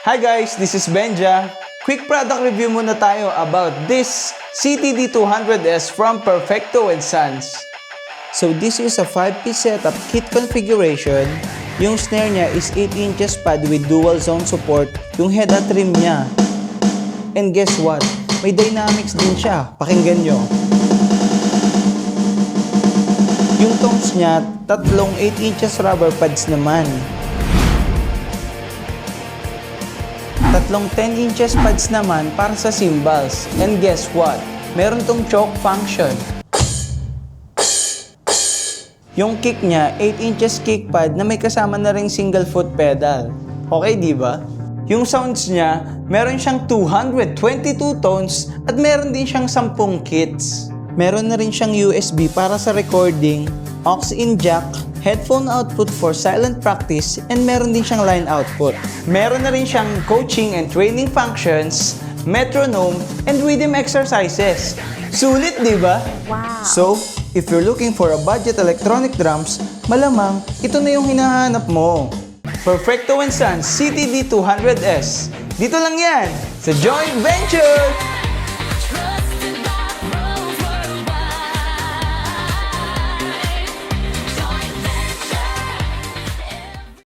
Hi guys, this is Benja. Quick product review muna tayo about this CTD200S from Perfecto & Sons. So this is a 5-piece setup kit configuration. Yung snare niya is 8 inches pad with dual zone support. Yung head at rim niya. And guess what? May dynamics din siya. Pakinggan nyo. Yung toms niya, tatlong 8 inches rubber pads naman. Tatlong 10 inches pads naman para sa cymbals. And guess what? Meron tong choke function. Yung kick niya, 8 inches kick pad na may kasama na ring single foot pedal. Okay, di ba? Yung sounds niya, meron siyang 222 tones at meron din siyang 10 kits. Meron na rin siyang USB para sa recording, aux-in jack, headphone output for silent practice, and meron din siyang line output. Meron na rin siyang coaching and training functions, metronome, and rhythm exercises. Sulit, di ba? Wow! So, if you're looking for a budget electronic drums, malamang ito na yung hinahanap mo. Perfecto & Sons CTD200S. Dito lang yan, sa Joint Venture!